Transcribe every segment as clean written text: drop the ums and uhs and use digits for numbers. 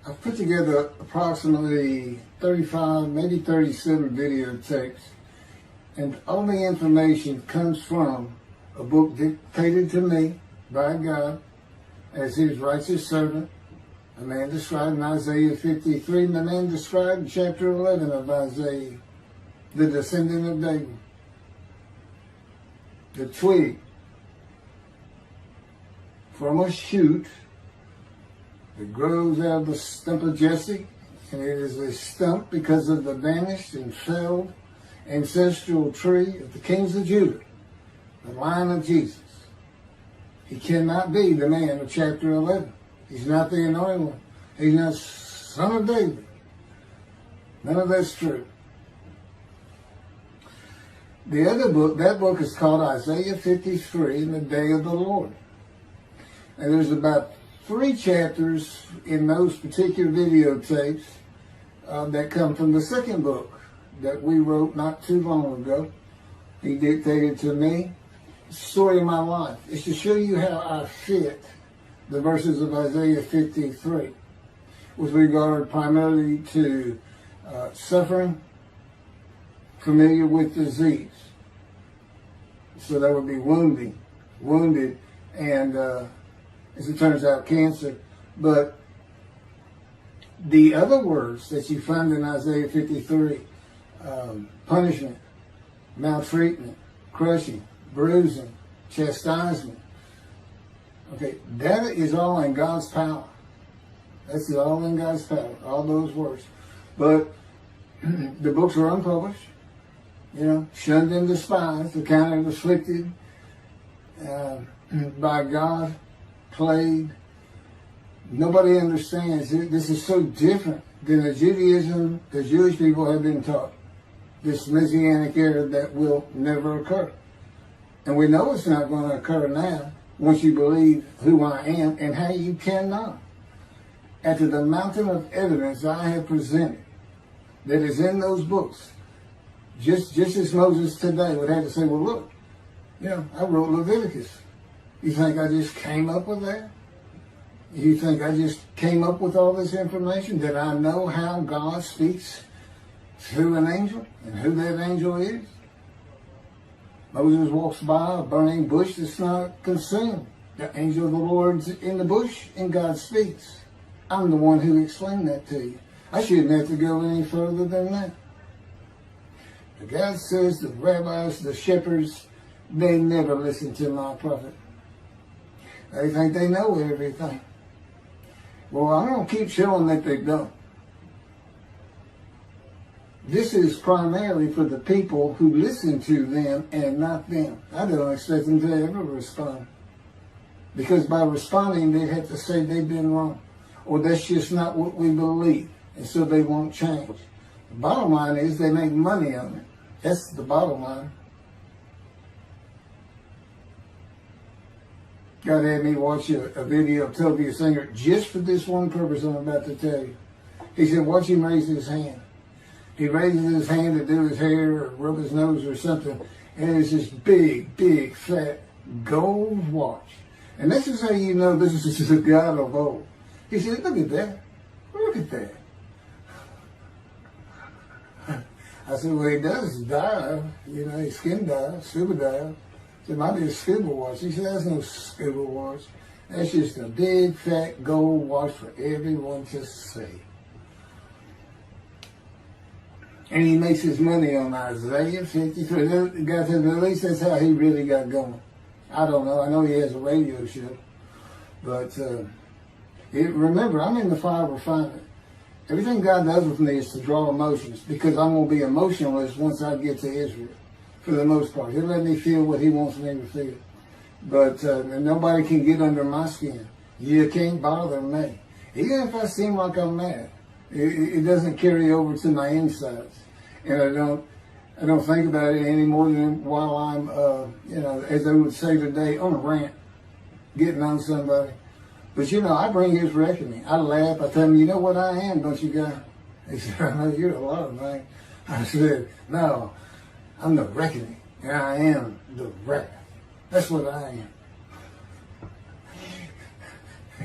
I've put together approximately 35, maybe 37 videotapes, and all the information comes from a book dictated to me by God as his righteous servant, a man described in Isaiah 53, and the man described in chapter 11 of Isaiah, the descendant of David, the twig from a shoot that grows out of the stump of Jesse, and it is a stump because of the vanished and felled ancestral tree of the kings of Judah, the line of Jesus. He cannot be the man of chapter 11. He's not the anointed one. He's not son of David. None of that's true. The other book, that book is called Isaiah 53, in the day of the Lord. And there's about 3 chapters in those particular videotapes that come from the second book that we wrote not too long ago. He dictated to me. It's the story of my life. It's to show you how I fit the verses of Isaiah 53 with regard primarily to suffering, familiar with disease. So that would be wounded, and as it turns out, cancer. But the other words that you find in Isaiah 53, punishment, maltreatment, crushing, bruising, chastisement, okay, that is all in God's power. That's all in God's power, all those words. But the books are unpublished, shunned and despised, accounted afflicted by God, plagued. Nobody understands. This is so different than the Judaism the Jewish people have been taught. This Messianic era that will never occur. And we know it's not going to occur now once you believe who I am and how you cannot. After the mountain of evidence I have presented that is in those books, just as Moses today would have to say, well, look, I wrote Leviticus. You think I just came up with that? You think I just came up with all this information? That I know how God speaks through an angel and who that angel is? Moses walks by a burning bush that's not consumed. The angel of the Lord's in the bush and God speaks. I'm the one who explained that to you. I shouldn't have to go any further than that. But God says the rabbis, the shepherds, they never listen to my prophet. They think they know everything. Well, I'm going to keep showing that they don't. This is primarily for the people who listen to them and not them. I don't expect them to ever respond. Because by responding, they have to say they've been wrong. Or that's just not what we believe. And so they won't change. The bottom line is they make money on it. That's the bottom line. God had me watch a video of Toby Singer just for this one purpose I'm about to tell you. He said, watch him raise his hand. He raises his hand to do his hair or rub his nose or something, and it's this big, fat gold watch. And this is how you know this is a God of old. He said, look at that. Look at that. I said, well, he does dive. His skin dive, scuba dive. It might be a scuba watch. He said, that's no scuba watch. That's just a big, fat gold watch for everyone to see. And he makes his money on Isaiah 53. The guy said, at least that's how he really got going. I don't know. I know he has a radio show. But remember, I'm in the fire of refinement. Everything God does with me is to draw emotions, because I'm going to be emotionless once I get to Israel. For the most part. He'll let me feel what he wants me to feel. But nobody can get under my skin. You can't bother me. Even if I seem like I'm mad, it doesn't carry over to my insides. And I don't think about it any more than while I'm, as they would say today, on a rant, getting on somebody. But I bring his reckoning. I laugh. I tell him, you know what I am, don't you, guy? He said, I know you're a lot of things. I said, no. I'm the reckoning, and I am the wrath. That's what I am.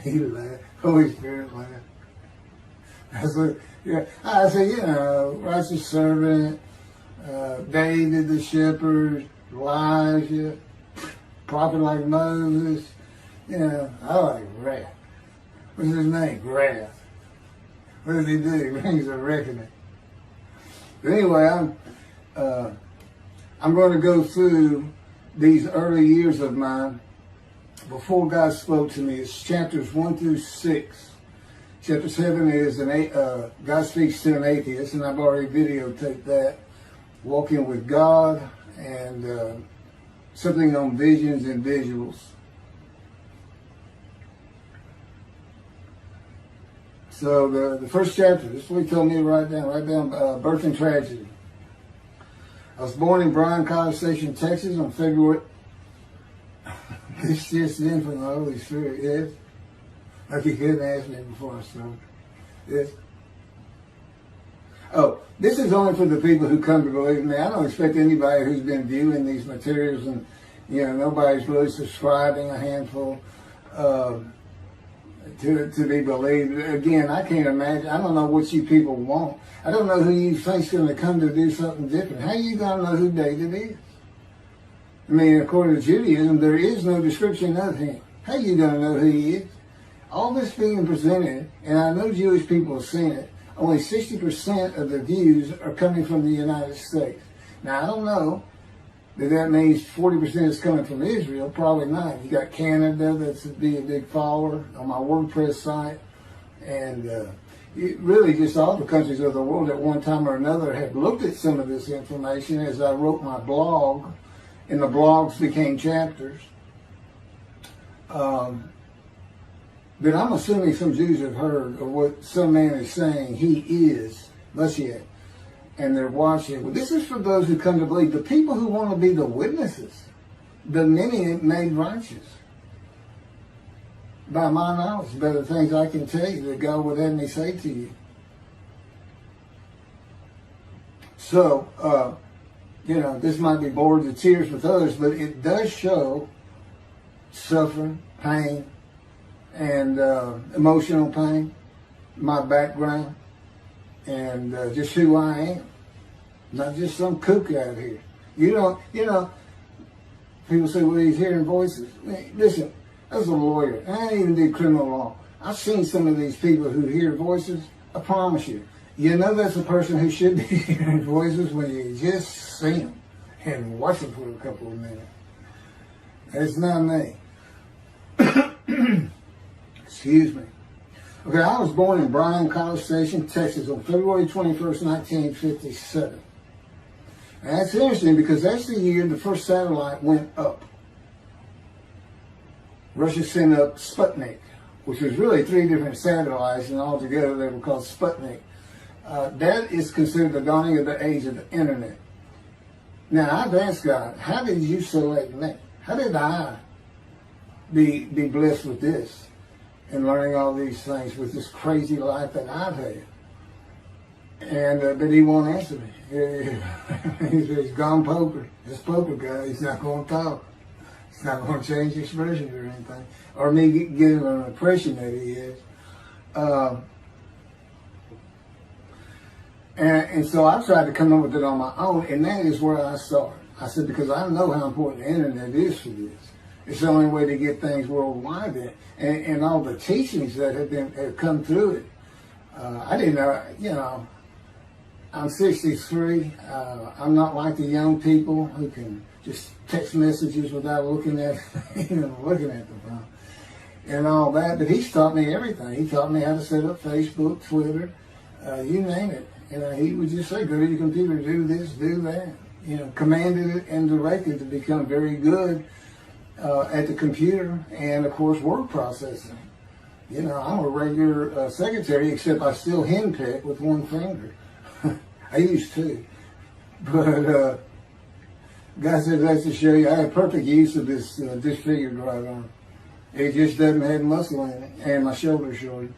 He laughed. Holy Spirit laughed. I said, yeah. I said, you know, righteous servant, David the shepherd, Elijah, prophet like Moses. You know, I like wrath. What's his name? Wrath. What does he do? He brings a reckoning. But anyway, I'm going to go through these early years of mine before God spoke to me. It's chapters 1 through 6. Chapter 7 is God speaks to an atheist, and I've already videotaped that. Walking with God, and something on visions and visuals. So the first chapter, this is what he told me to write down birth and tragedy. I was born in Bryan College Station, Texas on February. This just in from the Holy Spirit, yes. Like you couldn't ask me before I started. Yes. Oh, this is only for the people who come to believe in me. I don't expect anybody who's been viewing these materials, and you know, nobody's really subscribing, a handful, to be believed. Again, I can't imagine. I don't know what you people want. I don't know who you think's going to come to do something different. How are you going to know who David is? I mean, according to Judaism, there is no description of him. How are you going to know who he is? All this being presented, and I know Jewish people have seen it, only 60% of the views are coming from the United States. Now, I don't know that means 40% is coming from Israel. Probably not. You got Canada, that's be a big follower on my WordPress site. And really just all the countries of the world at one time or another have looked at some of this information as I wrote my blog, and the blogs became chapters. But I'm assuming some Jews have heard of what some man is saying he is Moshiach, and they're watching. Well, this is for those who come to believe. The people who want to be the witnesses, the many made righteous. By my knowledge, by the things I can tell you that God would have me say to you. So, you know, this might be bored to tears with others, but it does show suffering, pain, and emotional pain, my background, and just who I am. Not just some kook out here. You know, people say, well, he's hearing voices. Listen, as a lawyer, I ain't even did criminal law. I've seen some of these people who hear voices. I promise you. You know that's a person who should be hearing voices when you just see them and watch them for a couple of minutes. It's not me. Excuse me. Okay, I was born in Bryan College Station, Texas on February 21st, 1957. And that's interesting because that's the year the first satellite went up. Russia sent up Sputnik, which was really 3 different satellites, and altogether they were called Sputnik. That is considered the dawning of the age of the internet. Now, I've asked God, how did you select me? How did I be blessed with this and learning all these things with this crazy life that I've had? And but he won't answer me. He's gone poker. This poker guy, he's not going to talk. He's not going to change expressions or anything. Or me getting an impression that he is. And so I tried to come up with it on my own, and that is where I started. I said, because I know how important the internet is for this. It's the only way to get things worldwide, and all the teachings that have come through it. I didn't know, you know, I'm 63. I'm not like the young people who can just text messages without looking at the phone and all that. But he's taught me everything. He taught me how to set up Facebook, Twitter, you name it. He would just say, go to your computer, do this, do that. You know, commanded it and directed to become very good at the computer and, of course, word processing. You know, I'm a regular secretary, except I still henpeck with one finger. I used to. But God said that's to show you I have perfect use of this disfigured right arm. It just doesn't have muscle in it, and my shoulder's short.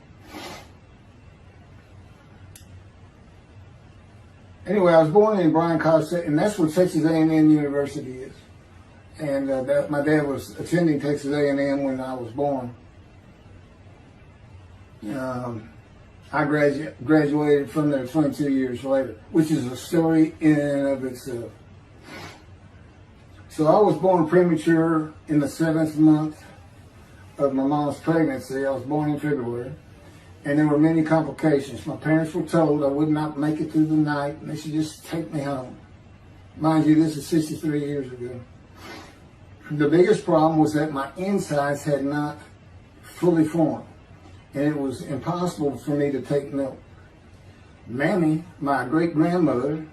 Anyway, I was born in Bryan College Station, and that's where Texas A&M University is. And my dad was attending Texas A&M when I was born. I graduated from there 22 years later, which is a story in and of itself. So I was born premature in the 7th month of my mom's pregnancy. I was born in February, and there were many complications. My parents were told I would not make it through the night, and they should just take me home. Mind you, this is 63 years ago. The biggest problem was that my insides had not fully formed, and it was impossible for me to take milk. Mamie, my great-grandmother,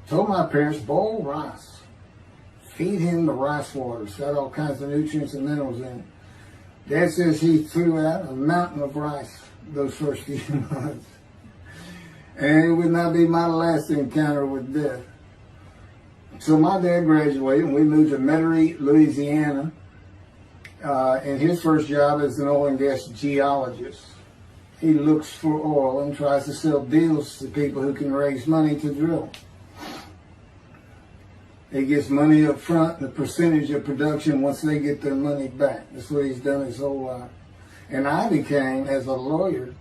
told my parents, boil rice. Feed him the rice water. It's got all kinds of nutrients and minerals in it. Dad says he threw out a mountain of rice those first few months. And it would not be my last encounter with death. So my dad graduated and we moved to Metairie, Louisiana. And his first job is an oil and gas geologist. He looks for oil and tries to sell deals to people who can raise money to drill. He gets money up front and a percentage of production once they get their money back. That's what he's done his whole life. And I became, as a lawyer,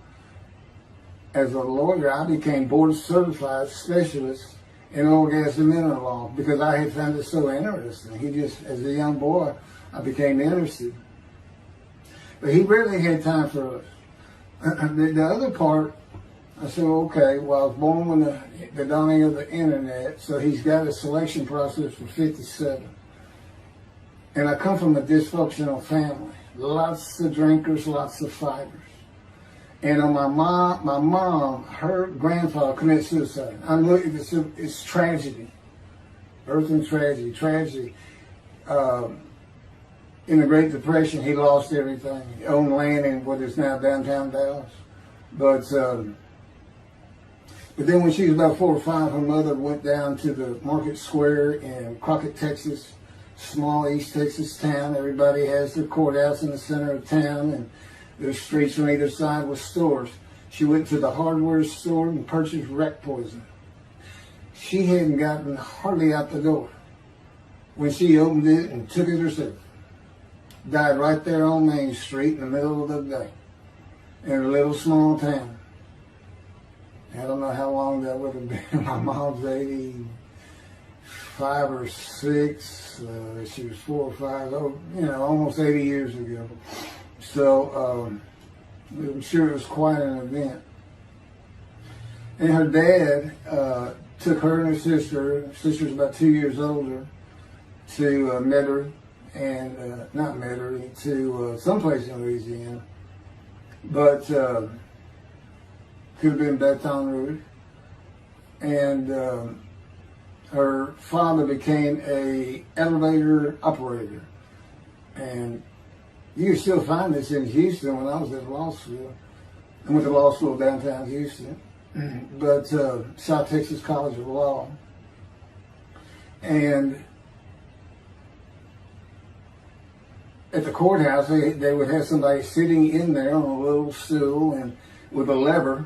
I became board certified specialist in oil, gas, and mineral law because I had found it so interesting. As a young boy, I became interested. But he rarely had time for us. The other part, I said, okay, well, I was born with the dawning of the internet, so he's got a selection process for 57. And I come from a dysfunctional family. Lots of drinkers, lots of fighters. And on my mom, her grandfather committed suicide. It's tragedy. Earth and tragedy. In the Great Depression, he lost everything. He owned land in what is now downtown Dallas. But then when she was about 4 or 5, her mother went down to the market square in Crockett, Texas, small East Texas town. Everybody has their courthouse in the center of town, and there's streets on either side with stores. She went to the hardware store and purchased rat poison. She hadn't gotten hardly out the door when she opened it and took it herself. Died right there on Main Street in the middle of the day in a little small town. I don't know how long that would have been. My mom's 85 or 6. She was 4 or 5. Almost 80 years ago. So I'm sure it was quite an event. And her dad took her and her sister's about 2 years older, to Metairie, and not Metairie, to someplace in Louisiana. But could have been Baton Rouge. And her father became a elevator operator. And you can still find this in Houston. When I was at law school, I went to law school downtown Houston, but South Texas College of Law. And at the courthouse, they would have somebody sitting in there on a little stool and with a lever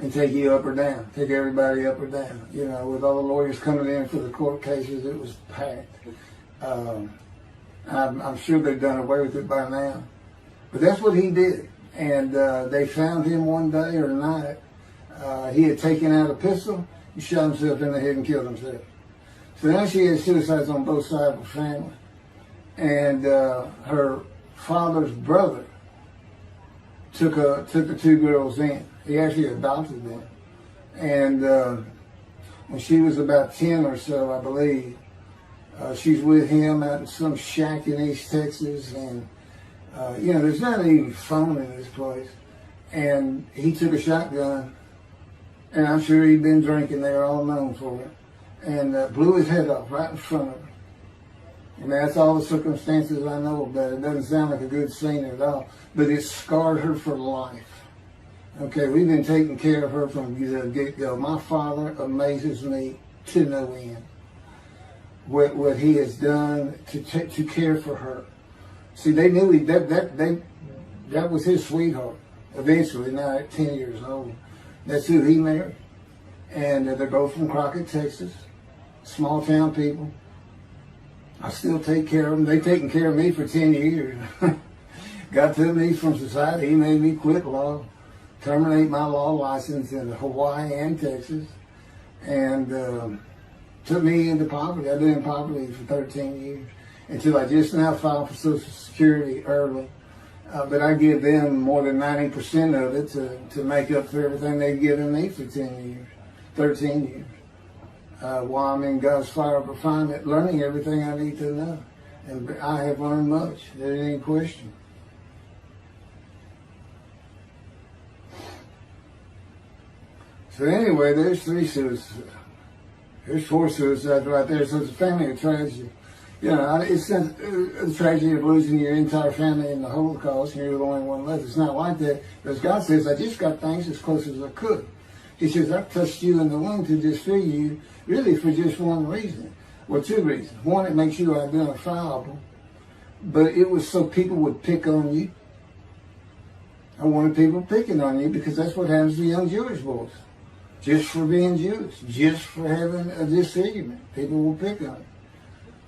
and take you up or down, take everybody up or down. With all the lawyers coming in for the court cases, it was packed. I'm sure they've done away with it by now. But that's what he did. And they found him one day or night. He had taken out a pistol, he shot himself in the head and killed himself. So now she had suicides on both sides of the family. And her father's brother took the 2 girls in. He actually adopted them. And when she was about 10 or so, I believe, she's with him out in some shack in East Texas. And, there's not even phone in this place. And he took a shotgun, and I'm sure he'd been drinking. They were all known for it. And blew his head off right in front of her. And that's all the circumstances I know about it. It doesn't sound like a good scene at all, but it scarred her for life. Okay, we've been taking care of her from the get-go. My father amazes me to no end. What he has done to care for her. See, they knew that was his sweetheart. Eventually, now at 10 years old, that's who he married. And they're both from Crockett, Texas. Small town people. I still take care of them. They've taken care of me for 10 years. Got to me from society. He made me quit law. terminate my law license in Hawaii and Texas, and took me into poverty. I've been in poverty for 13 years until I just now filed for Social Security early. But I give them more than 90% of it to make up for everything they've given me for 13 years. While I'm in God's fire of refinement, learning everything I need to know. And I have learned much. There ain't any question. So anyway, there's 3 suicides. There's 4 suicides right there. So it's a family of tragedy. You know, it's a tragedy of losing your entire family in the Holocaust, and you're the only one left. It's not like that. Because God says, I just got things as close as I could. He says, I touched you in the womb to just free you, really for just one reason. Well, 2 reasons. One, it makes you identifiable. But it was so people would pick on you. I wanted people picking on you because that's what happens to young Jewish boys. Just for being Jewish, just for having a disfigurement. People will pick on you.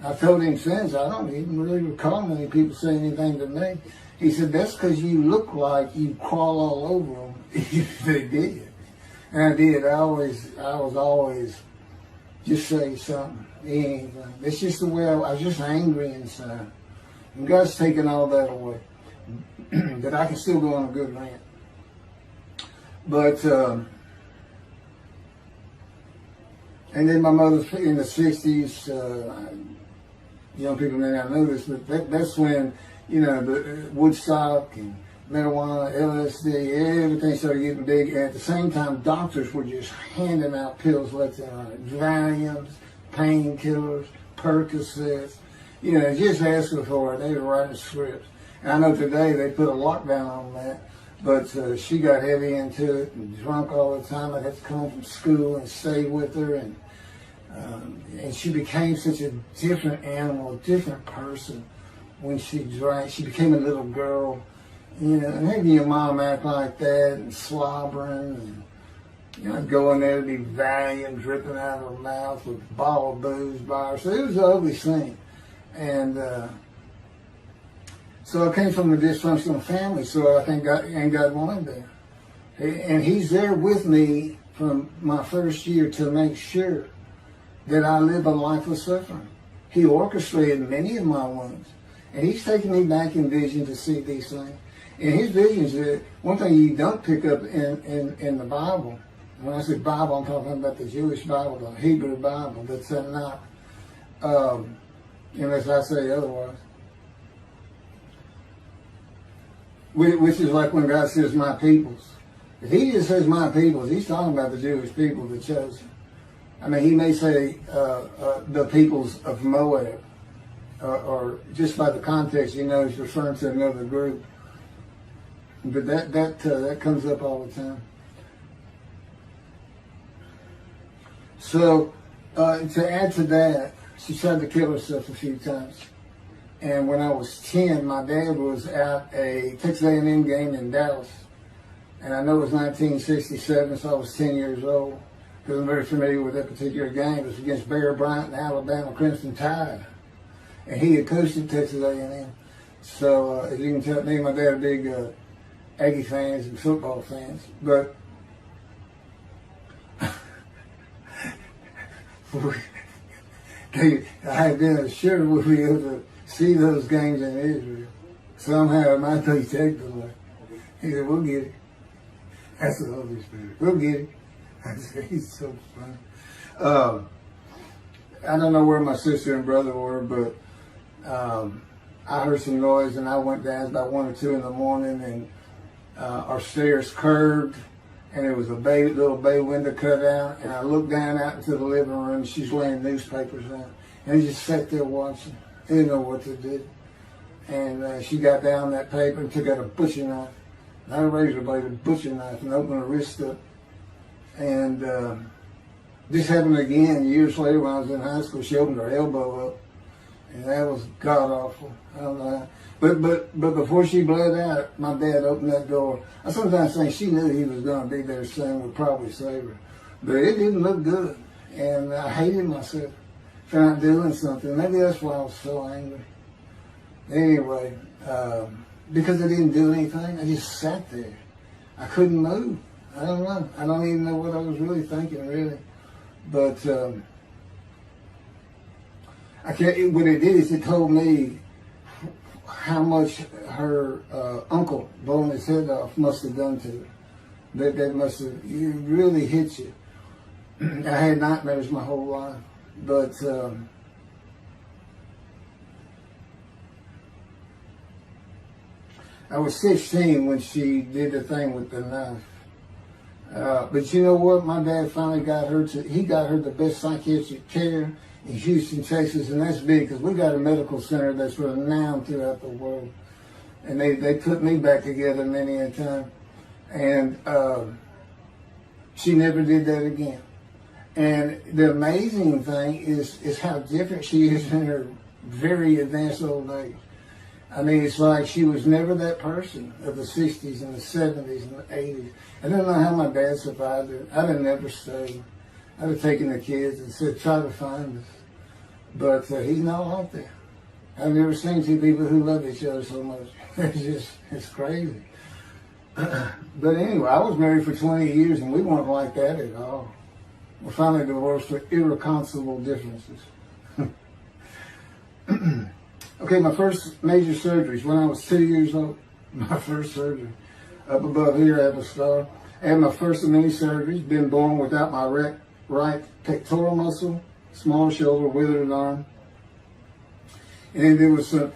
I've told him since, I don't even really recall many people saying anything to me. He said, that's because you look like you crawl all over them if they did. And I did. I was always just say something, anything. It's just the way I was just angry inside. And God's taken all that away. But I can still go on a good rant. But, and then my mother in the 60s, young people may not know this, but that's when, you know, the Woodstock and marijuana, LSD, everything started getting big. And at the same time, doctors were just handing out pills left and right. Valiums, painkillers, Percocets, you know, just asking for it. They were writing scripts. And I know today they put a lockdown on that, but she got heavy into it and drunk all the time. I'd have to come home from school and stay with her, and she became such a different animal, a different person when she drank. She became a little girl, you know, and having your mom act like that and slobbering, and, you know, going there to be Valium dripping out of her mouth with a bottle of booze by her. So it was an ugly scene. And so I came from a dysfunctional family, so I think God wanted that. And He's there with me from my first year to make sure that I live a life of suffering. He orchestrated many of my wounds. And He's taken me back in vision to see these things. And His visions, one thing you don't pick up in the Bible, when I say Bible, I'm talking about the Jewish Bible, the Hebrew Bible, that's not, unless I say otherwise. Which is like when God says, my peoples. If He just says my peoples, He's talking about the Jewish people, the chosen. I mean, He may say the peoples of Moab, or just by the context, you know, He's referring to another group. But that comes up all the time. So, to add to that, she tried to kill herself a few times. And when I was 10, my dad was at a Texas A&M game in Dallas. And I know it was 1967, so I was 10 years old, because I'm very familiar with that particular game. It was against Bear Bryant and Alabama Crimson Tide. And he had coached at Texas A&M. So, as you can tell, me and my dad are big Aggie fans and football fans. But I had been assured we'd be able to see those games in Israel. Somehow it might be technically. He said, we'll get it. That's the Holy Spirit. We'll get it. I said, he's so funny. I don't know where my sister and brother were, but I heard some noise and I went down. It was about 1 or 2 in the morning, and our stairs curved, and there was a little bay window cut out, and I looked down out into the living room. She's laying newspapers down, and I just sat there watching. I didn't know what to do. And she got down that paper and took out a butcher knife, not a razor blade, a butcher knife, and opened her wrist up. And this happened again years later when I was in high school. She opened her elbow up, and that was god awful. I don't know how. But before she bled out, my dad opened that door. I sometimes think she knew he was going to be there soon, would probably save her. But it didn't look good, and I hated myself for not doing something. Maybe that's why I was so angry. Anyway, because I didn't do anything, I just sat there. I couldn't move. I don't know. I don't even know what I was really thinking, really. But I can't. What it did is it told me how much her uncle blowing his head off must have done to her. That must have really hit you. I had nightmares my whole life, but I was 16 when she did the thing with the knife. But you know what? My dad finally got her he got her the best psychiatric care in Houston, Texas, and that's big because we got a medical center that's renowned throughout the world. And they put me back together many a time. And she never did that again. And the amazing thing is how different she is in her very advanced old age. I mean, it's like she was never that person of the 60s and the 70s and the 80s. I don't know how my dad survived it. I'd have never stayed. I'd have taken the kids and said, try to find us. But he's not like that. I've never seen two people who love each other so much. It's crazy. But anyway, I was married for 20 years and we weren't like that at all. We're finally divorced for irreconcilable differences. Okay, my first major surgeries when I was 2 years old. My first surgery. Up above here, I have a scar. I had my first of many surgeries. Been born without my right pectoral muscle, small shoulder, withered arm. And there was the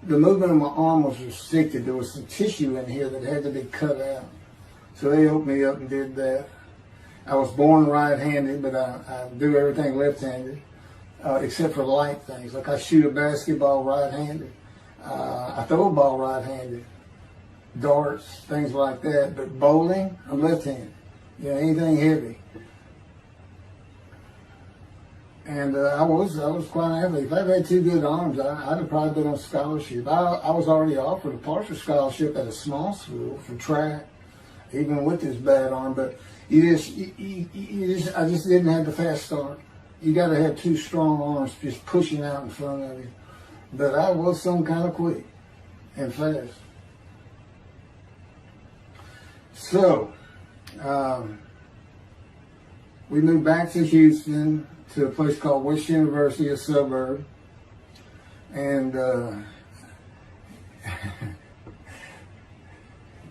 movement of my arm was restricted. There was some tissue in here that had to be cut out. So they opened me up and did that. I was born right-handed, but I do everything left-handed. Except for light things. Like I shoot a basketball right-handed. I throw a ball right-handed. Darts, things like that. But bowling, I'm left-handed. You know, anything heavy. And I was quite an athlete. If I'd had two good arms, I'd have probably been on scholarship. I was already offered a partial scholarship at a small school for track, even with this bad arm. But I just didn't have the fast start. You got to have two strong arms just pushing out in front of you. But I was some kind of quick and fast. So, we moved back to Houston to a place called West University, a suburb. And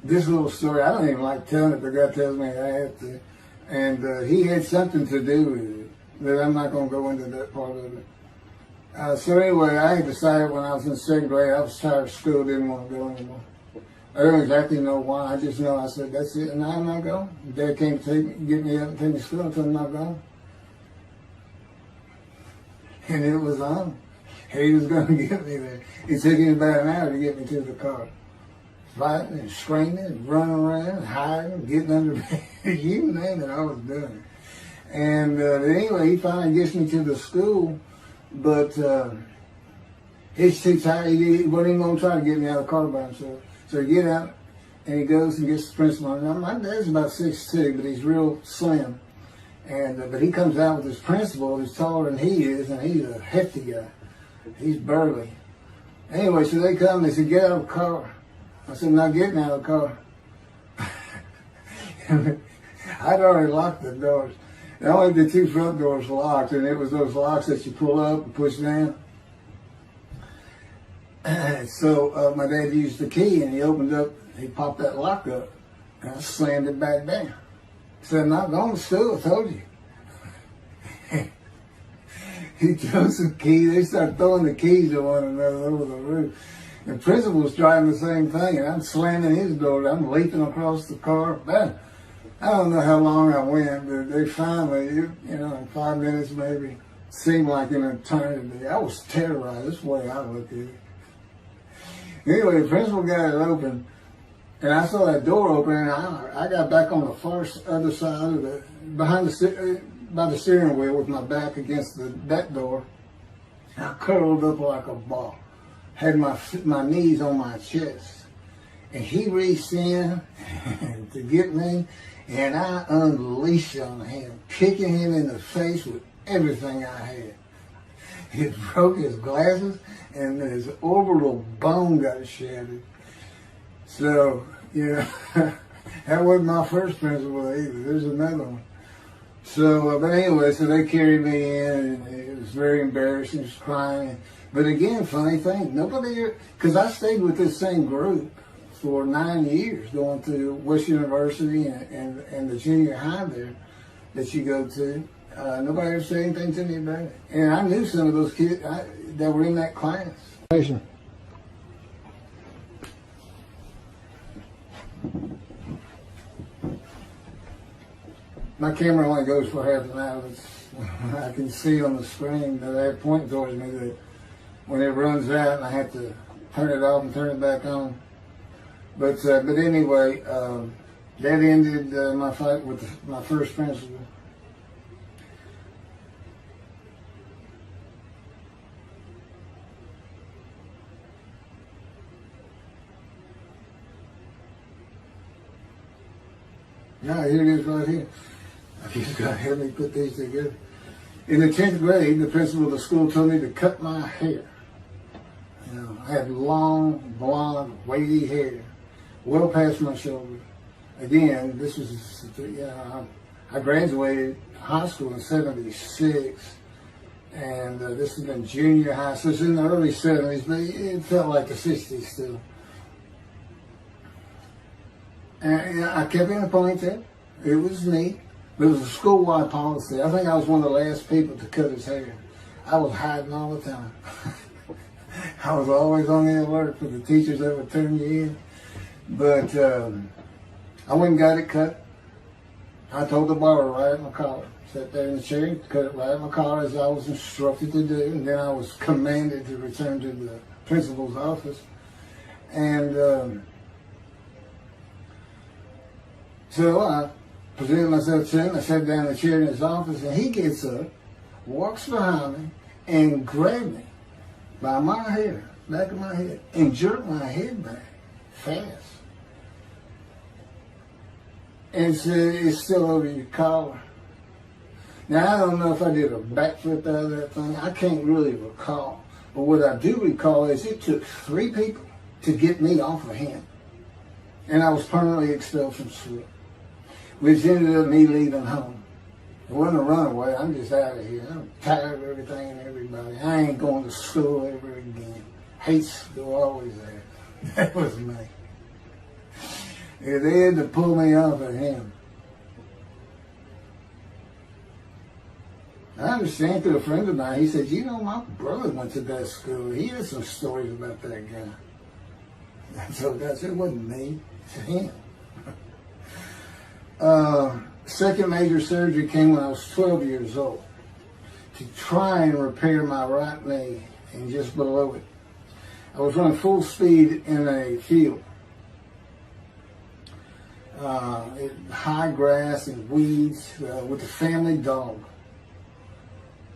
this little story, I don't even like telling it, but God tells me I have to. And he had something to do with it. That I'm not going to go into that part of it. So anyway, I had decided when I was in second grade, I was tired of school, didn't want to go anymore. I don't exactly know why. I just know I said, that's it, and now I'm not going. Dad came to get me up and take me to school until I'm not going. And it was on. He was going to get me there. It took him about an hour to get me to the car. Fighting and screaming and running around and hiding, getting under bed. You name it, I was doing it. And anyway, he finally gets me to the school, but he's too tired. He wasn't even going to try to get me out of the car by himself. So he get out, and he goes and gets the principal. Now, my dad's about 6'2", but he's real slim. And but he comes out with his principal, who's taller than he is, and he's a hefty guy. He's burly. Anyway, so they come, they said, get out of the car. I said, I'm not getting out of the car. I'd already locked the doors. Only the two front doors locked, and it was those locks that you pull up and push down. So my dad used the key, and he popped that lock up, and I slammed it back down. He said, I'm not going to school, I told you. He threw some keys. They started throwing the keys at one another over the roof. The principal was trying the same thing, and I'm slamming his door. I'm leaping across the car. Man, I don't know how long I went, but they finally, in 5 minutes maybe, seemed like an eternity. I was terrorized. That's the way I looked at it. Anyway, the principal got it open, and I saw that door open, and I got back on the far other side of by the steering wheel with my back against that door. I curled up like a ball, had my knees on my chest, and he reached in to get me. And I unleashed on him, kicking him in the face with everything I had. It broke his glasses, and his orbital bone got shattered. So, That wasn't my first principal either. There's another one. So, but anyway, so they carried me in, and it was very embarrassing. I was crying. But again, funny thing, nobody, because I stayed with this same group for 9 years, going to West University and the junior high there that you go to. Nobody ever said anything to me about it. And I knew some of those kids that were in that class. My camera only goes for half an hour. I can see on the screen that I have pointing towards me that when it runs out and I have to turn it off and turn it back on. But anyway, that ended my fight with my first principal. Yeah, here it is right here. You just got to help me put these together. In the 10th grade, the principal of the school told me to cut my hair. You know, I had long, blonde, wavy hair, well past my shoulder. Again, this was, I graduated high school in '76, and this has been junior high, so it's in the early '70s, but it felt like the '60s still. And I kept it in a ponytail. It was neat. But it was a school-wide policy. I think I was one of the last people to cut his hair. I was hiding all the time. I was always on the alert for the teachers that would turn you in. But I went and got it cut. I told the barber right at my collar. Sat there in the chair and cut it right at my collar as I was instructed to do. And then I was commanded to return to the principal's office. And so I presented myself to him. I sat down in the chair in his office, and he gets up, walks behind me, and grabbed me by my hair, back of my head, and jerked my head back fast. And said, "It's still over your collar." Now, I don't know if I did a backflip out of that thing. I can't really recall. But what I do recall is it took 3 people to get me off of him. And I was permanently expelled from school, which ended up me leaving home. It wasn't a runaway. I'm just out of here. I'm tired of everything and everybody. I ain't going to school ever again. Hate school, always there. That was me. Yeah, they had to pull me off of him. I understand through a friend of mine, he said, "You know, my brother went to that school. He had some stories about that guy." So I said, "It wasn't me, it's him." Second major surgery came when I was 12 years old to try and repair my right knee and just below it. I was running full speed in a field. High grass and weeds with a family dog.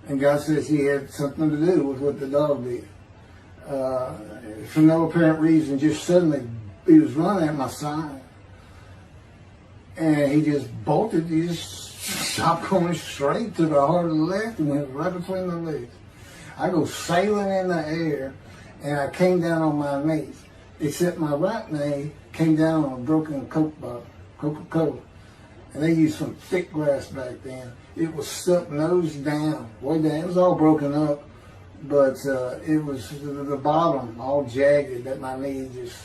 And God says he had something to do with what the dog did. For no apparent reason, just suddenly he was running at my side. And he just bolted, he just stopped going straight to the heart of the left and went right between the legs. I go sailing in the air, and I came down on my knees, except my right knee came down on a broken Coke bottle, Coca-Cola. And they used some thick grass back then. It was stuck nose down, way down. It was all broken up, but it was the bottom all jagged that my knee just,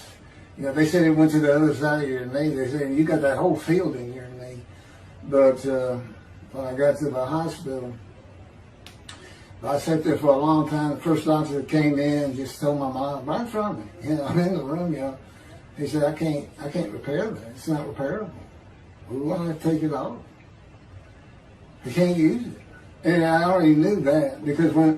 you know, they said it went to the other side of your knee. They said, "You got that whole field in your knee." But when I got to the hospital, I sat there for a long time. The first doctor that came in and just told my mom, right in front of me, you know, I'm in the room, you know, he said, I can't repair that. It's not repairable. We want to take it off. You can't use it. And I already knew that, because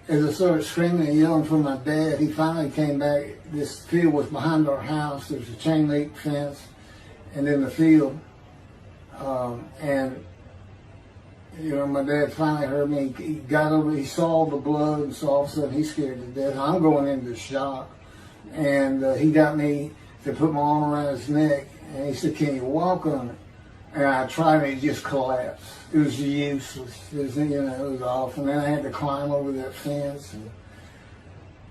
as I started screaming and yelling for my dad, he finally came back. This field was behind our house. There was a chain link fence, and then the field. And you know, my dad finally heard me. He got over. He saw the blood, and so all of a sudden he's scared to death. I'm going into shock, and he got me to put my arm around his neck, and he said, "Can you walk on it?" And I tried, and it just collapsed. It was useless. It was, you know, it was awful. And then I had to climb over that fence, and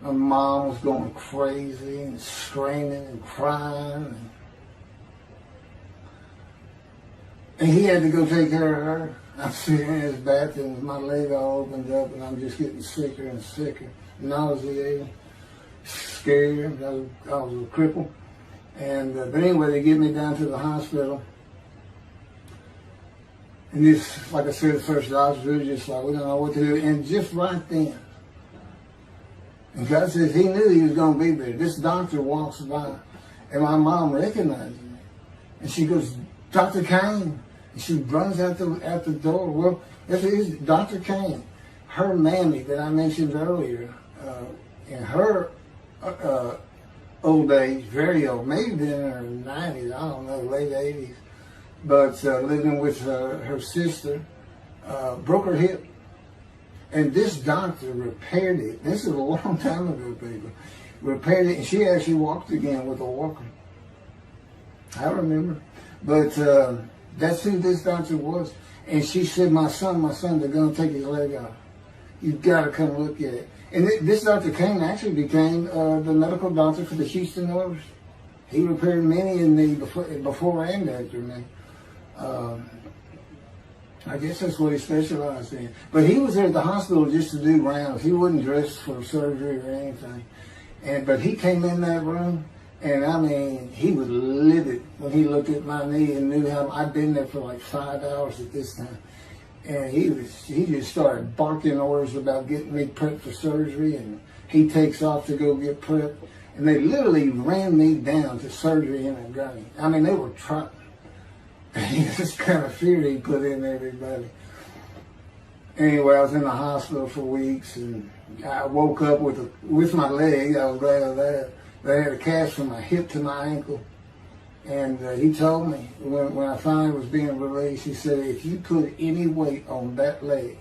my mom was going crazy and screaming and crying. And he had to go take care of her. I'm sitting in his bathroom with my leg all opened up, and I'm just getting sicker and sicker, nauseated, scared. I was a cripple. And but anyway, they get me down to the hospital. And this, like I said, the first doctor was just like, we don't know what to do. And just right then, and God says he knew he was going to be there. This doctor walks by, and my mom recognizes me. And she goes, Dr. Kane. And she runs out the door. Well, this is Dr. Kane. Her Mamie that I mentioned earlier, in her old age, very old, maybe in her 90s, I don't know, late 80s, but living with her sister, broke her hip. And this doctor repaired it. This is a long time ago, people. Repaired it, and she actually walked again with a walker. I remember. But that's who this doctor was. And she said, my son, they're going to take his leg off. You've got to come look at it. And this Dr. Kane actually became the medical doctor for the Houston Oilers. He repaired many in the before and after me. I guess that's what he specialized in. But he was there at the hospital just to do rounds. He wasn't dressed for surgery or anything. But he came in that room, and I mean, he was livid when he looked at my knee and knew how I'd been there for like 5 hours at this time. And he just started barking orders about getting me prepped for surgery, and he takes off to go get prepped. And they literally ran me down to surgery in a gurney. I mean, they were trying. This kind of fear he put in everybody. Anyway, I was in the hospital for weeks, and I woke up with my leg. I was glad of that. They had a cast from my hip to my ankle. And he told me, when I finally was being released, he said, if you put any weight on that leg,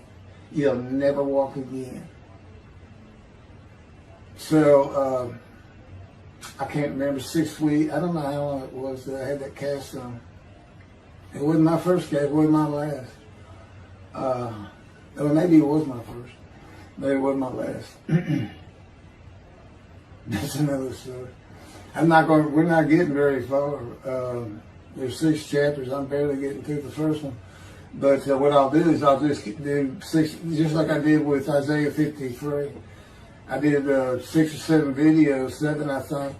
you'll never walk again. So, I can't remember, 6 weeks. I don't know how long it was that I had that cast on. It wasn't my first cast, it wasn't my last. Or maybe it was my first, but it wasn't my last. That's another story. We're not getting very far. There's 6 chapters. I'm barely getting through the first one. But what I'll do is I'll just do 6, just like I did with Isaiah 53. I did 6 or 7 videos, 7 I think.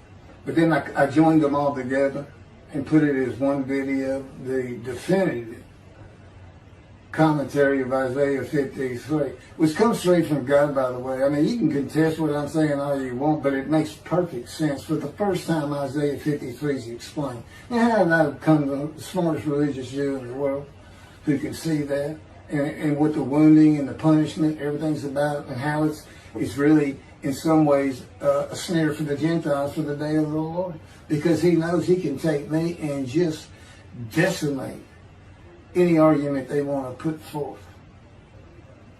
But then I joined them all together and put it as one video, the definitive commentary of Isaiah 53, which comes straight from God, by the way. I mean, you can contest what I'm saying all you want, but it makes perfect sense. For the first time, Isaiah 53 is explained. And how did I become the smartest religious Jew in the world who can see that? And what the wounding and the punishment, everything's about, and how it's really, in some ways, a snare for the Gentiles for the day of the Lord. Because he knows he can take me and just decimate any argument they want to put forth.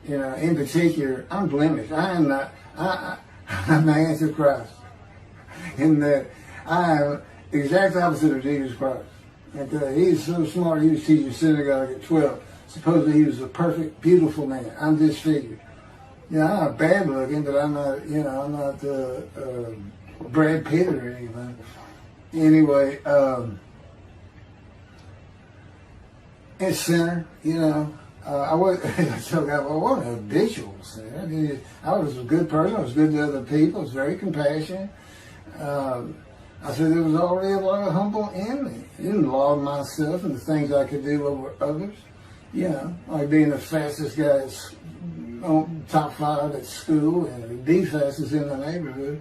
You know, in particular, I'm blemished. I'm the Antichrist. In that I am the exact opposite of Jesus Christ. And he's so smart, he was teaching synagogue at 12. Supposedly he was a perfect, beautiful man. I'm disfigured. You know, I'm not bad looking, but I'm not, I'm not Brad Pitt or anything. Anyway, and sinner, I wasn't a habitual sinner. I was a good person. I was good to other people. I was very compassionate. I said there was already a lot of humble in me. I didn't laud myself and the things I could do over others. Like being the fastest guy on top 5 at school and the fastest in the neighborhood.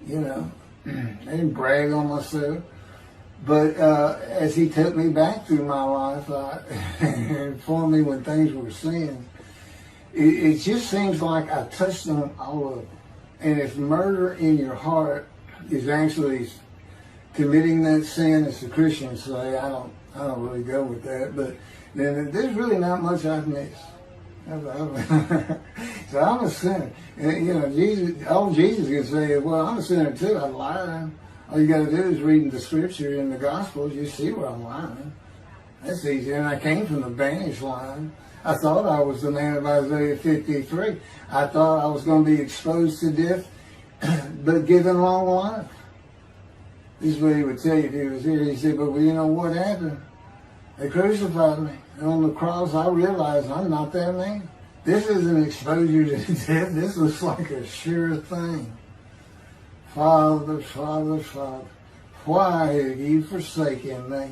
I didn't brag on myself. But as he took me back through my life and informed me when things were sins, it just seems like I touched on all of them. And if murder in your heart is actually committing that sin, as the Christians say, I don't really go with that. But then there's really not much I've missed. So I'm a sinner. And, Jesus can say, well, I'm a sinner too. I lied. All you got to do is read the scripture in the Gospels. You see where I'm lying. That's easy. And I came from the banished line. I thought I was the man of Isaiah 53. I thought I was going to be exposed to death, but given long life. This is what he would tell you if he was here. He said, but you know what happened? They crucified me. And on the cross, I realized I'm not that man. This isn't exposure to death. This was like a sure thing. Father, Father, Father, why have you forsaken me?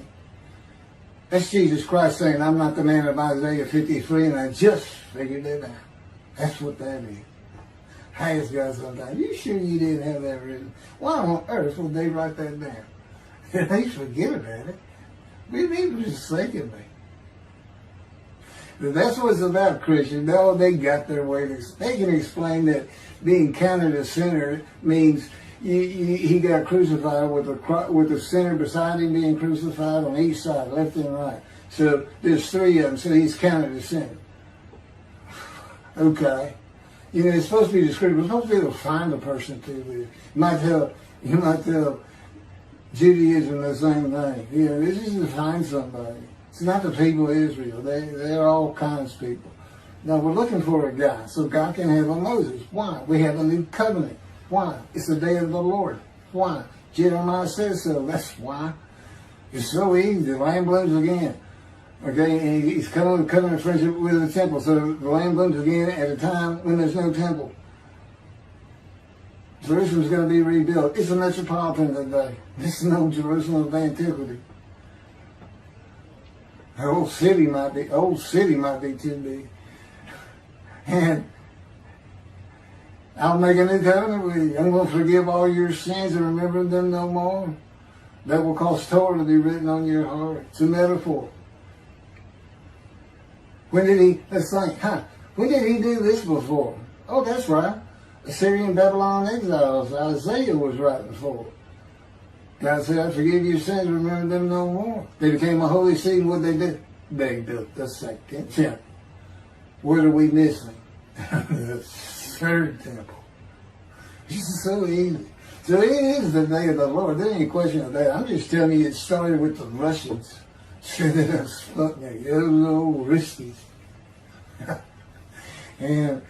That's Jesus Christ saying, I'm not the man of Isaiah 53, and I just figured it out. That's what that is. I ask God sometimes, you sure you didn't have that written? Why on earth would they write that down? At least forget about it. We need to just forsaken me. But that's what it's about, Christian. No, they got their way. They can explain that being counted a sinner means he got crucified with the sinner beside him being crucified on each side, left and right. So there's three of them, so he's counted a sinner. Okay. You know, it's supposed to be descriptive. It's supposed to be able to find a person too. You might tell Judaism the same thing. You know, this is to find somebody. It's not the people of Israel. They're all kinds of people. Now we're looking for a guy so God can have a Moses. Why? We have a new covenant. Why? It's the day of the Lord. Why? Jeremiah says so. That's why. It's so easy. The lamb blooms again. Okay, and he's coming with covenant friendship with the temple. So the lamb blooms again at a time when there's no temple. Jerusalem's going to be rebuilt. It's a metropolitan today. This is no Jerusalem of antiquity. The old city might be too big. And I'll make a new covenant with you. I'm going to forgive all your sins and remember them no more. That will cause Torah to be written on your heart. It's a metaphor. When did he do this before? Oh, that's right. Assyrian Babylon exiles. Isaiah was writing for. God said, I forgive your sins, remember them no more. They became a holy seed, and what they did? They built the second temple. What are we missing? The third temple. It's so easy. So it is the day of the Lord. There ain't any question of that. I'm just telling you it started with the Russians. Sputnik, those old Ruskies. And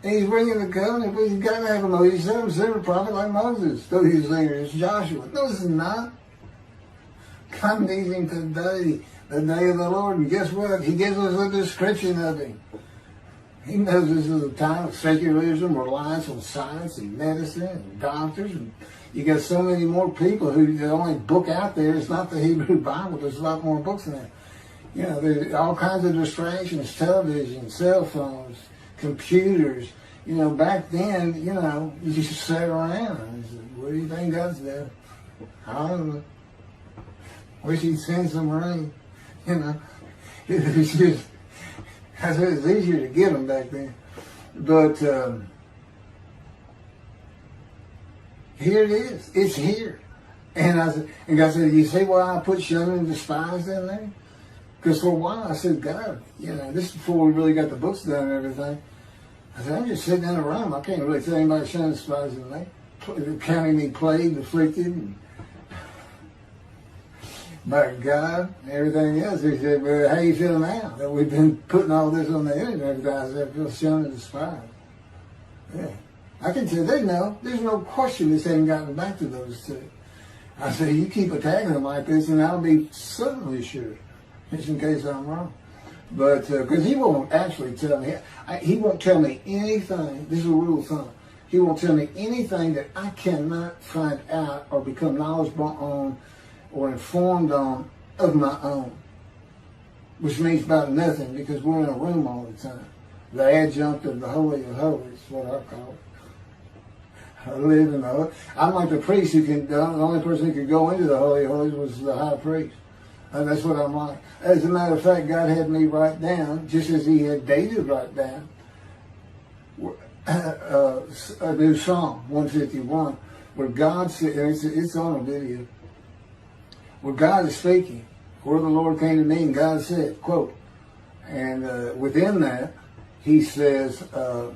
he's bringing the covenant, but he's got to have a Moses. He said him send a prophet like Moses. So he's saying it's Joshua. No, it's not. God needs him today, the day of the Lord. And guess what? He gives us a description of him. He knows this is a time of secularism, reliance on science and medicine and doctors. And you got so many more people who the only book out there is not the Hebrew Bible. There's a lot more books in there. You know, there's all kinds of distractions, television, cell phones, computers. You know, back then, you know, you just sat around and said, what do you think God's doing? I don't know. Wish he'd send some rain. You know, it's just, I said it's easier to get them back then. But here it is. It's here. And God said, you see why I put shun and despise in there? Because for a while I said, God, you know, this is before we really got the books done and everything. I said, I'm just sitting in a room. I can't really tell anybody shun and despise in me. Counting me plagued, afflicted, and by God, and everything else. He said, well, how you feel now that we've been putting all this on the internet? I said, I feel shunned and despised. Yeah. I can tell they know. There's no question this hasn't gotten back to those two. I said, you keep attacking them like this, and I'll be certainly sure, just in case I'm wrong. But, because he won't actually tell me, he won't tell me anything, this is a rule of thumb, he won't tell me anything that I cannot find out or become knowledgeable on or informed on of my own, which means about nothing because we're in a room all the time. The adjunct of the Holy of Holies is what I call it. I live in the Holy. I'm like the priest who can, the only person who could go into the Holy of Holies was the high priest. And that's what I'm like. As a matter of fact, God had me write down, just as he had David write down, a new Psalm 151, where God said, and it's on a video, where God is speaking. Where the Lord came to me and God said, quote, and within that, he says that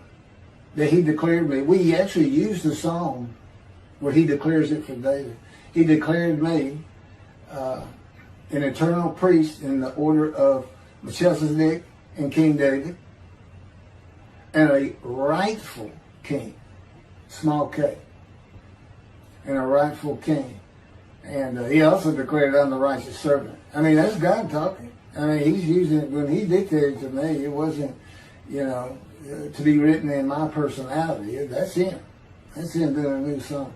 he declared me. We actually used the psalm where he declares it for David. He declared me an eternal priest in the order of Moshiach and King David, and and a rightful king, small k, and a rightful king. And he also declared, I'm the righteous servant. I mean, that's God talking. I mean, he's using it. When he dictated to me, it wasn't, to be written in my personality. That's him. That's him doing a new song.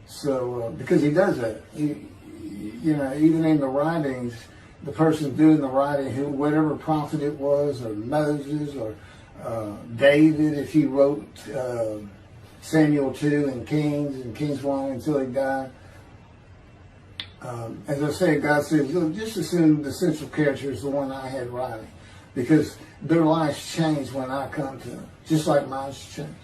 So, because he does that. Even in the writings, the person doing the writing, whatever prophet it was, or Moses, or David, if he wrote Samuel 2 and Kings 1 until he died. As I said, God says, just assume the central character is the one I had writing, because their lives change when I come to them, just like mine's changed.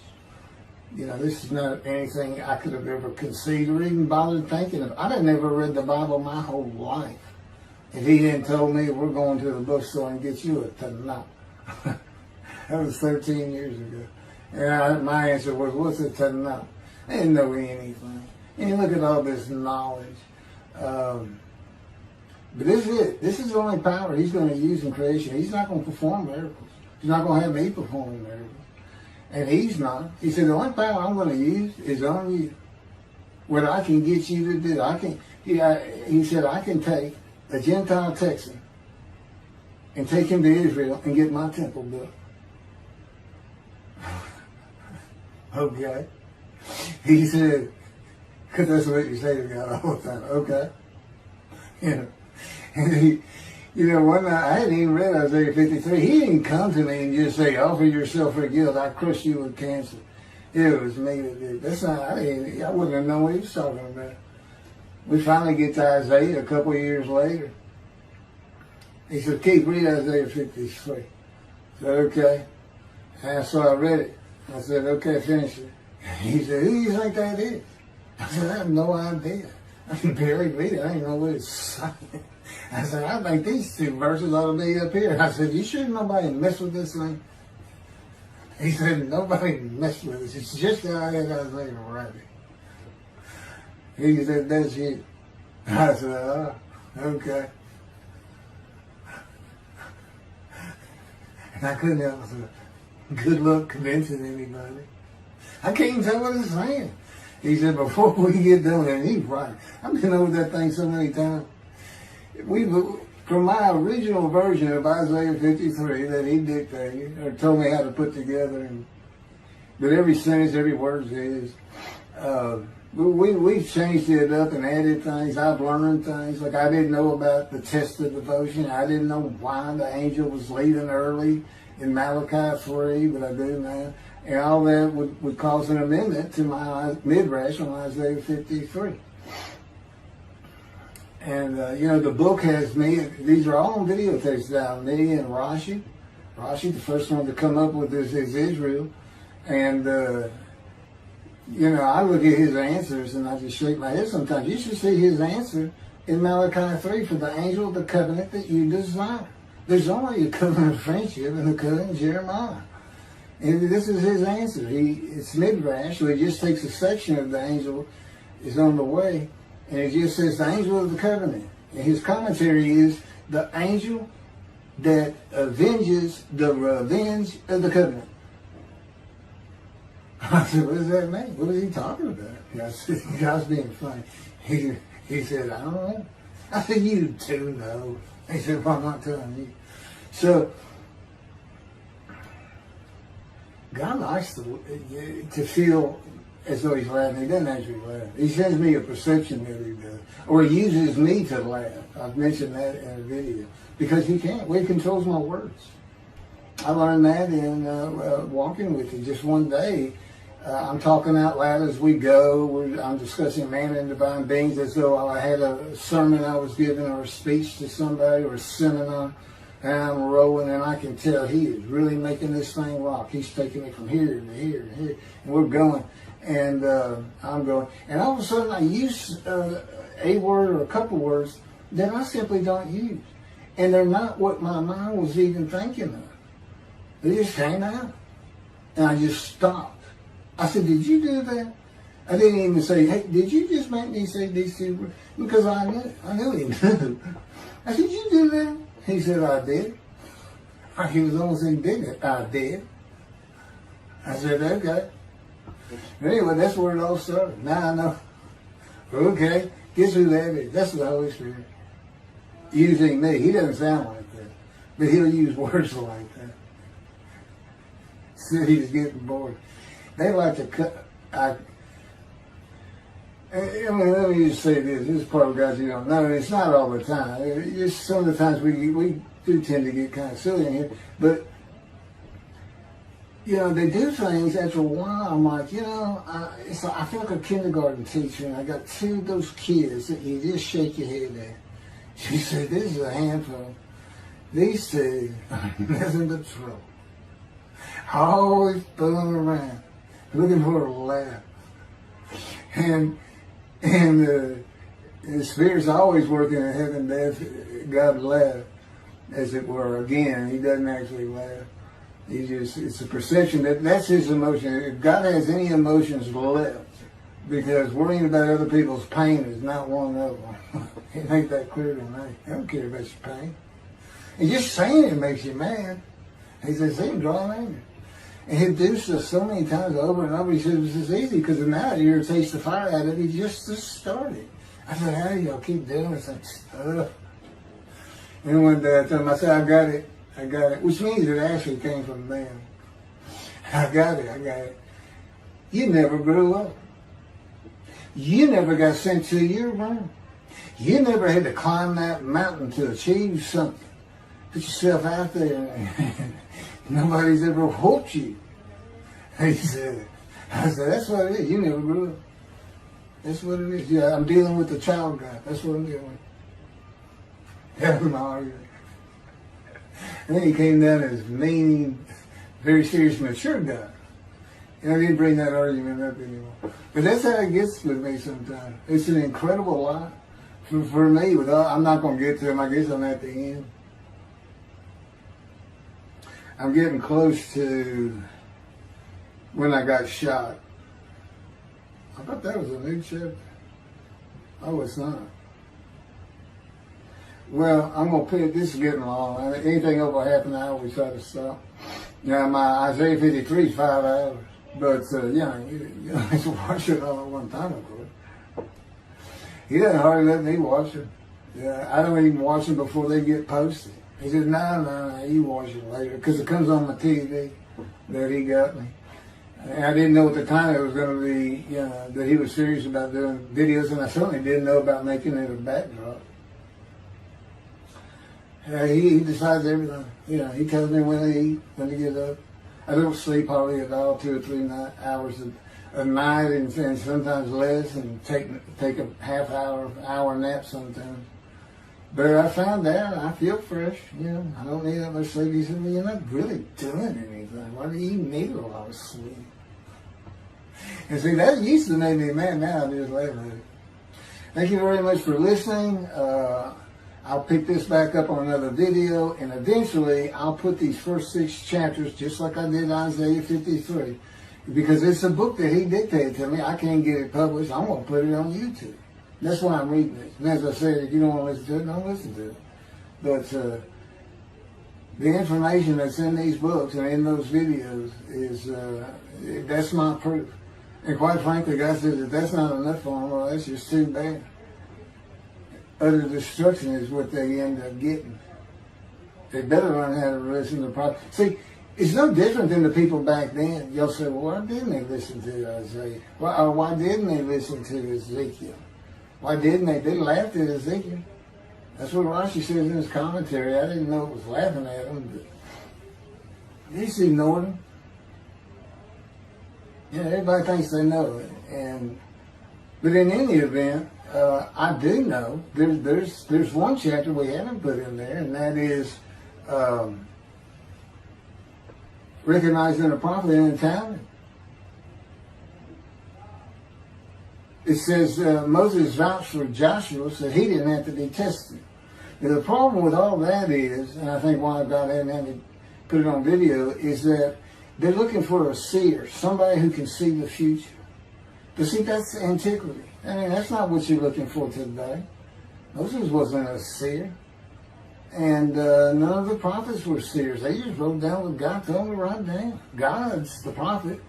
This is not anything I could have ever conceived or even bothered thinking of. I'd have never read the Bible my whole life if he hadn't told me, we're going to the bookstore and get you a Tanakh. That was 13 years ago. And my answer was, what's a Tanakh? I didn't know anything. And you look at all this knowledge. But this is it. This is the only power he's going to use in creation. He's not going to perform miracles. He's not going to have me perform miracles. And he's not. He said, the only power I'm going to use is on you. What I can get you to do. He said, I can take a Gentile Texan and take him to Israel and get my temple built. Okay. He said, because that's what you say to God all the time. Okay. And one night, I hadn't even read Isaiah 53. He didn't come to me and just say, offer yourself for guilt. I crushed you with cancer. It was me that did. That's not, I wouldn't have known what he was talking about. We finally get to Isaiah a couple of years later. He said, Keith, read Isaiah 53. I said, okay. And so I read it. I said, okay, finish it. He said, who do you think that is? I said, I have no idea. I can barely read it. I don't know what it's saying. I said, I think these two verses ought to be up here. I said, you sure nobody messed with this thing? He said, nobody messed with this. It's just how I had Isaiah writing. He said, that's you. I said, oh, okay. And I couldn't help myself. Good luck convincing anybody. I can't even tell what it's saying. He said, before we get done, and he's right. I've been over that thing so many times. From my original version of Isaiah 53 that he dictated, or told me how to put together, but every sentence, every word is, we've changed it up and added things. I've learned things. Like I didn't know about the test of devotion. I didn't know why the angel was leaving early in Malachi 3, but I do now. And all that would cause an amendment to my midrash on Isaiah 53. And, the book has me, these are all on videotapes now, me and Rashi. Rashi, the first one to come up with this is Israel. And, I look at his answers and I just shake my head sometimes. You should see his answer in Malachi 3 for the angel of the covenant that you desire. There's only a covenant of friendship and a covenant of Jeremiah. And this is his answer. It's midrash, so he just takes a section of the angel is on the way, and it just says the angel of the covenant. And his commentary is the angel that avenges the revenge of the covenant. I said, what does that mean? What is he talking about? I said, God's being funny. He said, I don't know. I said, you do know. He said, well, I'm not telling you. So, God likes to feel as though he's laughing. He doesn't actually laugh. He sends me a perception that he does. Or he uses me to laugh. I've mentioned that in a video. Because he can't. Well, he controls my words. I learned that in walking with you. Just one day, I'm talking out loud as we go. I'm discussing man and divine beings as though I had a sermon I was giving or a speech to somebody or a seminar. And I'm rolling, and I can tell he is really making this thing rock. He's taking it from here to here to here, and we're going. And I'm going. And all of a sudden, I use a word or a couple words that I simply don't use. And they're not what my mind was even thinking of. They just came out. And I just stopped. I said, did you do that? I didn't even say, hey, did you just make me say these two words? Because I knew he knew. I said, did you do that? He said, I did. He was almost indignant. I did. I said, okay. But anyway, that's where it all started. Now I know. Okay, guess who that is? That's the Holy Spirit. Using me. He doesn't sound like that. But he'll use words like that. So he's getting bored. They like to cut. I mean, let me just say this. This is part of guys you don't know. It's not all the time. It's some of the times we do tend to get kind of silly in here. But, you know, they do things after a while. I'm like, you know, it's like, I feel like a kindergarten teacher, and I got two of those kids that you just shake your head at. She said, this is a handful. These two are nothing but trouble. Always fooling around, looking for a laugh. And the Spirit's always working in heaven and death. God laugh, as it were. Again, he doesn't actually laugh. It's a perception that's his emotion. If God has any emotions left, because worrying about other people's pain is not one of them. It ain't that clear to me. I don't care about your pain. And just saying it makes you mad. He says, see, draw an anger. And he'll do so many times over and over. He says, it's easy because now it irritates the fire out of it. He just started. I said, how do y'all keep doing this stuff? And one day I told him, I said, I got it. Which means it actually came from them. I got it. You never grew up. You never got sent to your room. You never had to climb that mountain to achieve something. Put yourself out there. Nobody's ever whooped you. He said, I said, that's what it is. You never grew up. That's what it is. Yeah, I'm dealing with the child guy. That's what I'm dealing with. Having an argument. And then he came down as mean, very serious, mature guy. And I didn't bring that argument up anymore. But that's how it gets with me sometimes. It's an incredible lot. For me, I'm not going to get to him. I guess I'm at the end. I'm getting close to when I got shot. I thought that was a new chapter. Oh, it's not. Well, I'm going to put it, this is getting long. Anything over half an hour, we try to stop. Now, my Isaiah 53 is 5 hours. But, you have to watch it all at one time, of course. He doesn't hardly let me watch it. Yeah, I don't even watch them before they get posted. He says, no, you watch it later. Because it comes on my TV that he got me. And I didn't know at the time it was going to be, that he was serious about doing videos. And I certainly didn't know about making it a backdrop. He decides everything. He tells me when to eat, when to get up. I don't sleep hardly at all, 2 or 3 hours a night, and sometimes less, and take a half hour nap sometimes. But I found out I feel fresh. I don't need that much sleep. He said, well, you're not really doing anything. Why do you need a lot of sleep? And see, that used to make me mad. Now I just laugh at it. Thank you very much for listening. I'll pick this back up on another video, and eventually I'll put these first 6 chapters, just like I did Isaiah 53, because it's a book that he dictated to me. I can't get it published. I'm going to put it on YouTube. That's why I'm reading it. And as I said, if you don't want to listen to it, don't listen to it. But the information that's in these books and in those videos is, that's my proof. And quite frankly, God says, if that's not enough for them, well, that's just too bad. Utter destruction is what they end up getting. They better learn how to listen to the prophet. See, it's no different than the people back then. You'll say, well, why didn't they listen to Isaiah? Why didn't they listen to Ezekiel? Why didn't they? They laughed at Ezekiel. That's what Rashi says in his commentary. I didn't know it was laughing at him, but they just ignored him. Everybody thinks they know it. But in any event, I do know there's one chapter we haven't put in there, and that is recognizing a prophet in a time. It says Moses vouched for Joshua, so he didn't have to be tested. Now, the problem with all that is, and I think why God hadn't had to put it on video, is that they're looking for a seer, somebody who can see the future. But see, that's antiquity. I mean, that's not what you're looking for today. Moses wasn't a seer. And none of the prophets were seers. They just wrote down what God told them to write down. God's the prophet.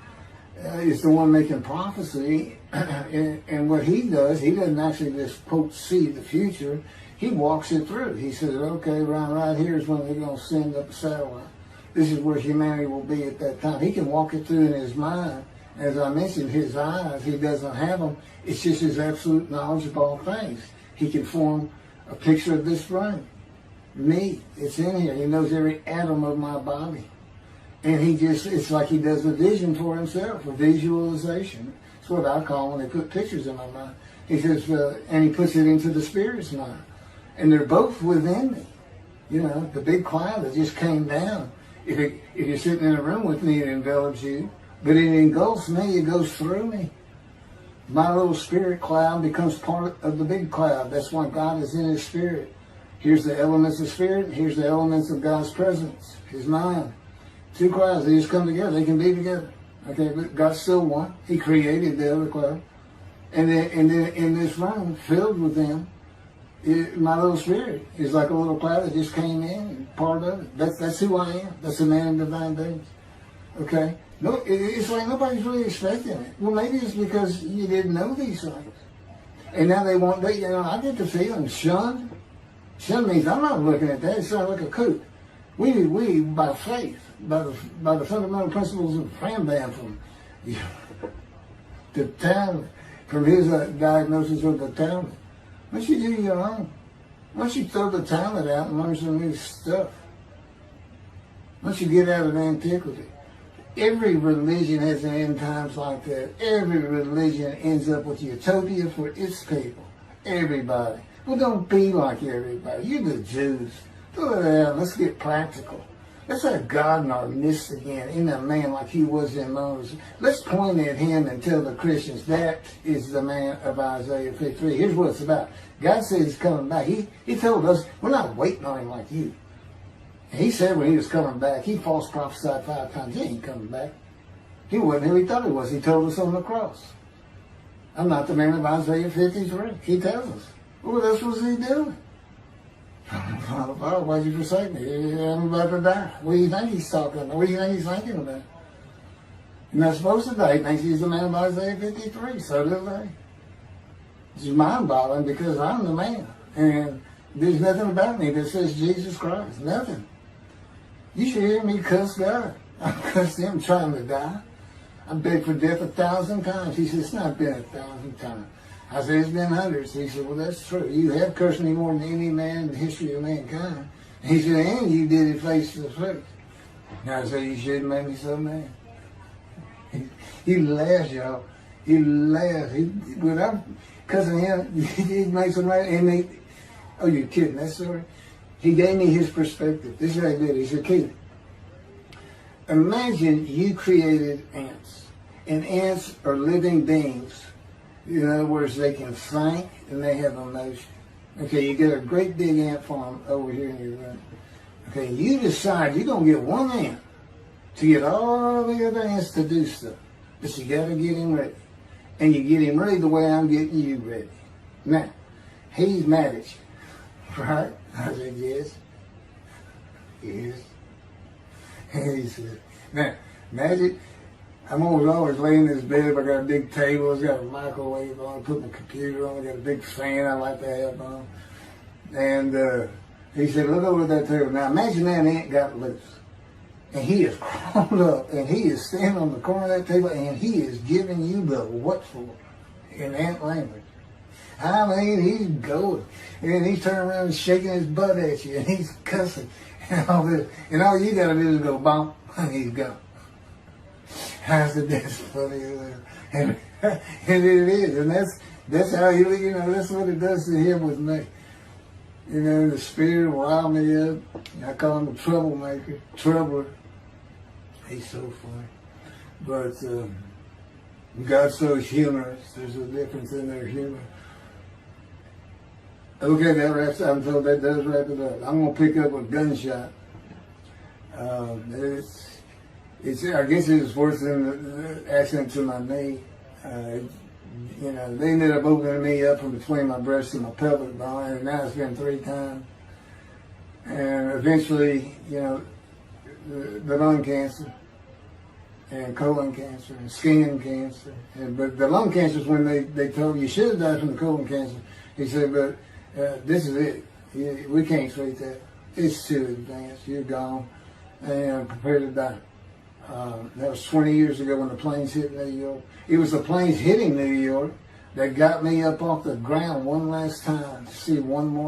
Is the one making prophecy. And what he does, he doesn't actually just, quote, see the future. He walks it through. He says, okay, right here is when they're going to send up a satellite. This is where humanity will be at that time. He can walk it through in his mind. As I mentioned, his eyes, he doesn't have them. It's just his absolute knowledge of all things. He can form a picture of this brain. Me, it's in here. He knows every atom of my body. And he just, it's like he does a vision for himself, a visualization. It's what I call when they put pictures in my mind. He says, and he puts it into the spirit's mind. And they're both within me. You know, the big cloud that just came down. If you're sitting in a room with me, it envelops you. But it engulfs me, it goes through me. My little spirit cloud becomes part of the big cloud. That's why God is in his spirit. Here's the elements of spirit, here's the elements of God's presence, his mind. Two clouds, they just come together, they can be together. Okay, but God's still one. He created the other cloud. And then in this room, filled with them, my little spirit is like a little cloud that just came in and part of it. That's who I am. That's the man in divine things. Okay? No, it's like nobody's really expecting it. Well, maybe it's because you didn't know these things. And now they want, I get the feeling shunned. Shunned means I'm not looking at that. It sounds like a kook. We by faith, by the fundamental principles of Rambam from the talent, from his diagnosis of the talent. Why don't you do your own? Why don't you throw the talent out and learn some new stuff? Why don't you get out of antiquity? Every religion has an end times like that. Every religion ends up with utopia for its people. Everybody. Well, don't be like everybody. You're the Jews. Throw it out. Let's get practical. Let's have God in our midst again, in a man like he was in Moses. Let's point at him and tell the Christians that is the man of Isaiah 53. Here's what it's about. God says he's coming back. He told us, we're not waiting on him like you. And he said when he was coming back, he false prophesied 5 times. He ain't coming back. He wasn't who he thought he was. He told us on the cross. I'm not the man of Isaiah 53. He tells us. Well, that's what he doing. Father, why'd you forsake me? I'm about to die. What do you think he's talking about? What do you think he's thinking about? You're not supposed to die. He thinks he's the man of Isaiah 53. So do they. It's mind-boggling because I'm the man. And there's nothing about me that says Jesus Christ. Nothing. You should hear me cuss God. I cussed him trying to die. I begged for death 1,000 times. He said, it's not been 1,000 times. I said, it's been hundreds. He said, well, that's true. You have cursed me more than any man in the history of mankind. And he said, and you did it face to face. And I said, you shouldn't make me so mad. He laughs, y'all. He laughs. When I'm cussing him, he makes him laugh. And oh, you're kidding. That's story. He gave me his perspective. This is what he did. He said, kid, imagine you created ants. And ants are living beings. In other words, they can think and they have emotion. Okay, you get a great big ant farm over here in your room. Okay, you decide you're going to get one ant to get all the other ants to do stuff. But you got to get him ready. And you get him ready the way I'm getting you ready. Now, he's mad at you. Right? I said, yes. Yes. And he said, now, imagine, I'm always laying in this bed. I got a big table. It's got a microwave on. I put my computer on. I got a big fan I like to have on. And he said, look over at that table. Now imagine that ant got loose. And he is crawled up. And he is standing on the corner of that table. And he is giving you the what for in ant language. I mean, he's going. And he's turning around and shaking his butt at you. And he's cussing. And all this. And all you got to do is go bump. And he's gone. I said, that's funny. And it is. And that's how he, that's what it does to him with me. The spirit riled me up. I call him the troublemaker, troubler. He's so funny. But God's so humorous. There's a difference in their humor. Okay, that wraps up. I'm told that does wrap it up. I'm going to pick up a gunshot. I guess it was worse than the accident to my knee. They ended up opening me up from between my breast and my pelvic bone, and now it's been 3 times. And eventually, the lung cancer and colon cancer and skin cancer. But the lung cancer is when they told me you should have died from the colon cancer. He said, but this is it. We can't treat that. It's too advanced. You're gone. And prepare to die. That was 20 years ago when the planes hit New York. It was the planes hitting New York that got me up off the ground one last time to see one more